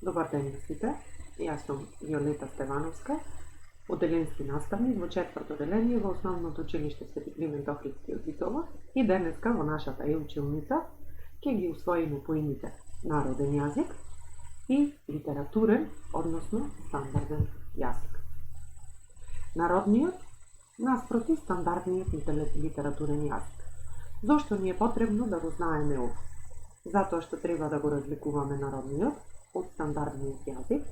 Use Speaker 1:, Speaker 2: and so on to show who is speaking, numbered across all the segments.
Speaker 1: Добар ден на сите. Јас сум Виолета Стевановска, оделенски наставник во четврто оделение во Основното училиште Свети Климент Охридски од Битола и денеска во нашата училница ќе ги усвоиме поимите народен јазик и литературен, односно стандарден јазик. Народниот наспроти стандардниот литературен јазик. Зошто ни е потребно да го знаеме ова? Затоа што треба да го разликуваме народниот од стандардниот јазик,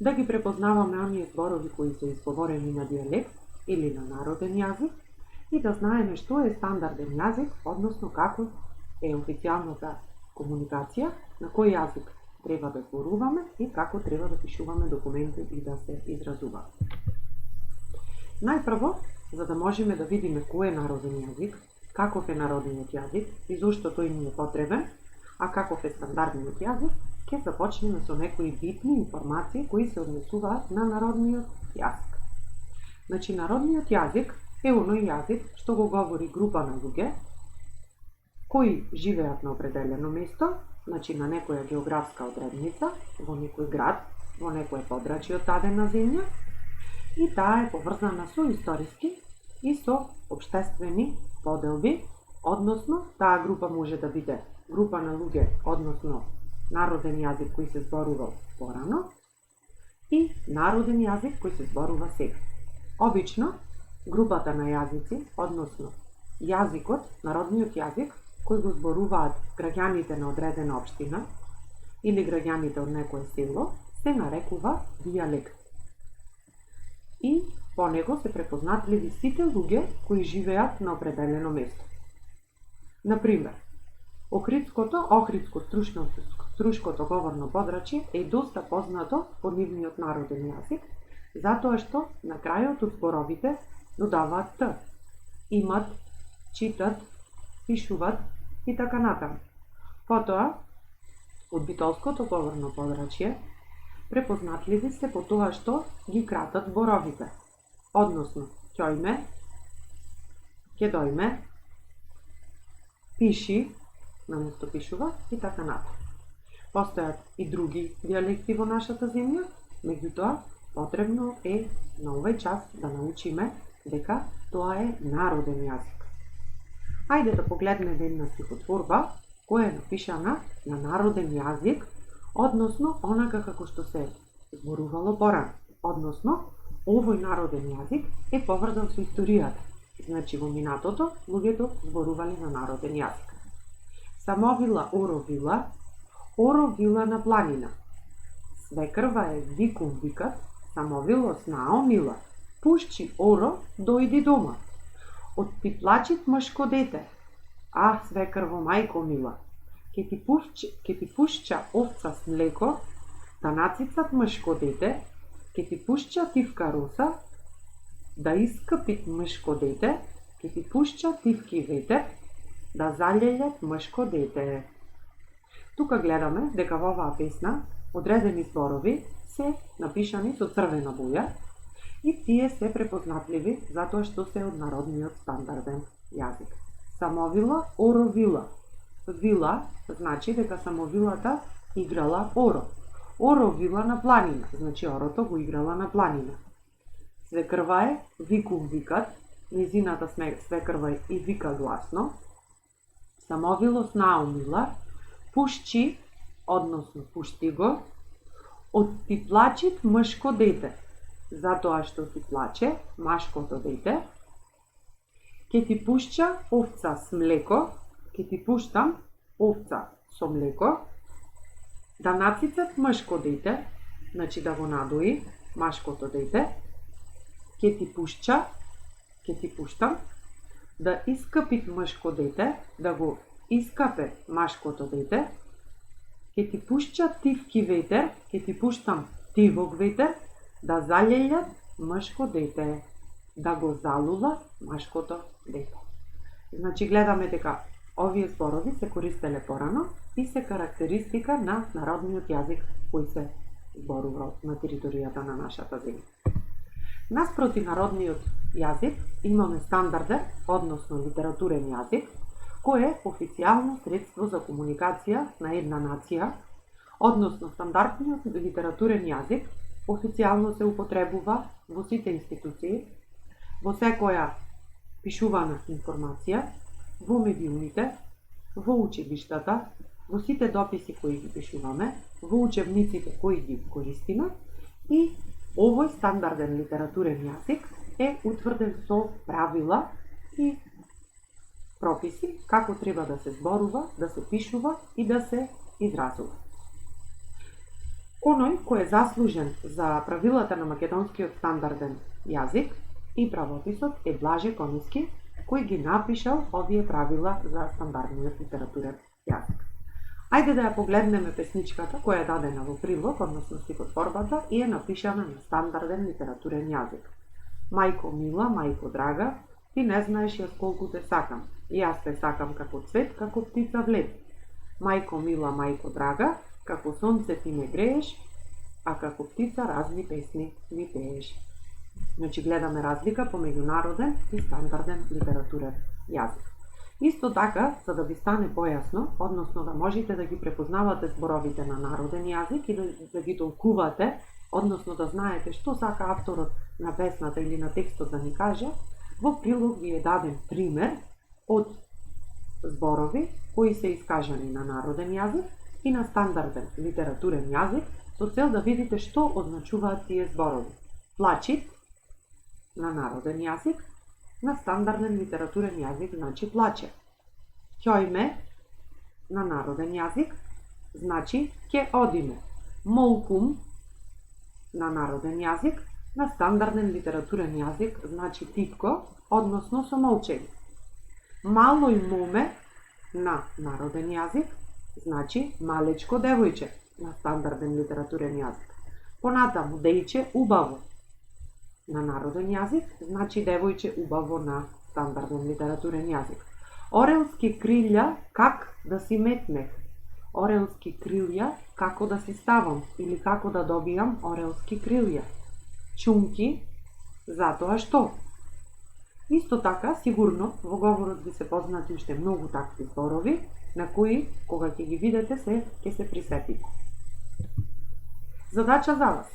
Speaker 1: да ги препознаваме оние зборови кои се изговорени на дијалект или на народен јазик и да знаеме што е стандарден јазик, односно како е официјалната комуникација, на кој јазик треба да зборуваме и како треба да пишуваме документи и да се изразуваме. Најпрво, за да можеме да видиме кој е народен јазик, каков е народниот јазик и зошто тој ни е потребен, а каков е стандардниот јазик, ќе започнеме со некои битни информации кои се однесуваат на народниот јазик. Значи, народниот јазик е оној јазик што го говори група на луѓе кои живеат на определено место, значи на некоја географска одредница, во некој град, во некој подрачје од дадена земја, и таа е поврзана со историски и со општествени поделби, односно таа група може да биде група на луѓе, односно народен јазик кој се зборувал порано и народен јазик кој се зборува сега. Обично, групата на јазици, односно јазикот, народниот јазик, кој го зборуваат граѓаните на одредена општина или граѓаните од некое село, се нарекува дијалект. И по него се препознатливи сите луѓе кои живеат на определено место. Например, Охридско-струшкото говорно подрачје е доста познато по нивниот народен јазик, затоа што на крајот од зборовите додаваат т. Имат, читат, пишуват и така натаму. Потоа, од Битолското говорно подрачје препознатливи се по тоа што ги кратат зборовите, односно ќојме, ќе дојме, пиши, наместо пишува и така натаму. Постојат и други дијалекти во нашата земја, меѓутоа потребно е на овој час да научиме дека тоа е народен јазик. Ајде да погледнеме една стихотворба која е напишана на народен јазик, односно онака како што се зборувало порано. Односно, овој народен јазик е поврзан со историјата. Значи, во минатото луѓето зборувале на народен јазик. Самовила оро вила на планина. Свекрва е викум викат, самовило снао мила. Пушчи оро, дојди дома. Од пиплачит мшко дете. А, свекрво мајко мила. Ке ти пушча овца с млеко, да нацицат мшко дете, ке ти пушча тивка роса, да искапит мшко дете, ке ти пушча тивки ветер, да залелјат мшко дете. Тука гледаме дека во оваа песна одредени зборови се напишани со црвена боја и тие се препознатливи затоа што се од народниот стандарден јазик. Самовила, оро вила. Вила значи дека самовилата играла оро. Оро вила на планина, значи орото го играла на планина. Свекрва е викум викат, низината свекрва и вика гласно. Самовило снао мила, пушчи, односно пушти го, од пиплачит мшко дете, затоа што ти плаче машкото дете, ке ти пушча овца с млеко, ке ти пуштам овца со млеко, да нацицат мшко дете, значи да го надои машкото дете, ке ти пуштам, да искапит мшко дете, да го искапе машкото дете, ке ти пушча тивки ветер, ке ти пуштам тивок ветер, да залелјат мшко дете, да го залула машкото дете. Значи гледаме дека овие зборови се користеле порано и се карактеристика на народниот јазик кој се зборува на територијата на нашата земја. Наспроти народниот јазик имаме стандарден, односно литературен јазик, кој е официјално средство за комуникација на една нација, Односно, стандардниот литературен јазик официјално се употребува во сите институции, во секоја пишувана информација, во медиумите, во училиштата, во сите дописи кои ги пишуваме, во учебниците кои ги користиме и овој стандарден литературен јазик е утврден со правила и прописи како треба да се зборува, да се пишува и да се изразува. Оној кој е заслужен за правилата на македонскиот стандарден јазик и правописот е Блаже Кониски, кој ги напишал овие правила за стандардниот литературен јазик. Ајде да ја погледнеме песничката која е дадена во прилог, односно стихотворбата, и е напишана на стандарден литературен јазик. Мајко мила, мајко драга, ти не знаеш јас колку те сакам. И јас те сакам како цвет, како птица в лед. Мајко мила, мајко драга, како сонце ти не грееш, а како птица разни песни ми пееш. Значи гледаме разлика помеѓу народен и стандарден литературен јазик. Исто така, за да ви стане појасно, односно да можете да ги препознавате зборовите на народен јазик и да ги толкувате, односно да знаете што сака авторот на песната или на текстот да ни каже, во прилог ви е даден пример од зборови кои се искажани на народен јазик и на стандарден литературен јазик, со цел да видите што означуваат тие зборови. Плачит на народен јазик, на стандарден литературен јазик значи плаче. Ќојме на народен јазик значи ќе одиме. Молкум на народен јазик, на стандарден литературен јазик значи титко, односно со молчење. Малој моме на народен јазик значи малечко девојче на стандарден литературен јазик. Понатаму дејче убаво на народен јазик значи девојче убаво на стандарден литературен јазик. Орелски крилја как да си метнех. Орелски крилја како да си ставам или како да добијам орелски крилја. Чунки затоа што. Исто така, сигурно, во говорот ви се познати уште многу такви зборови, на кои, кога ќе ги видите, ќе се присетите. Задача за вас.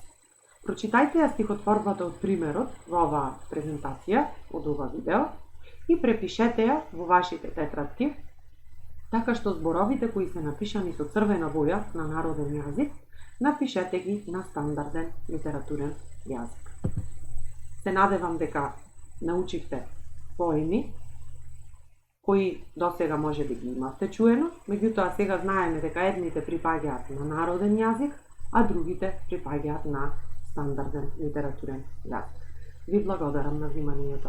Speaker 1: Прочитајте ја стихотворбата од примерот во оваа презентација, од ова видео, и препишете ја во вашите тетрадки, така што зборовите кои се напишани со црвена боја на народен јазик, напишете ги на стандарден литературен јазик. Се надевам дека научивте поеми кои досега може да ги имавте чуено, меѓутоа сега знаеме дека едните припаѓаат на народен јазик, а другите припаѓаат на стандарден литературен јазик. Ви благодарам на вниманието.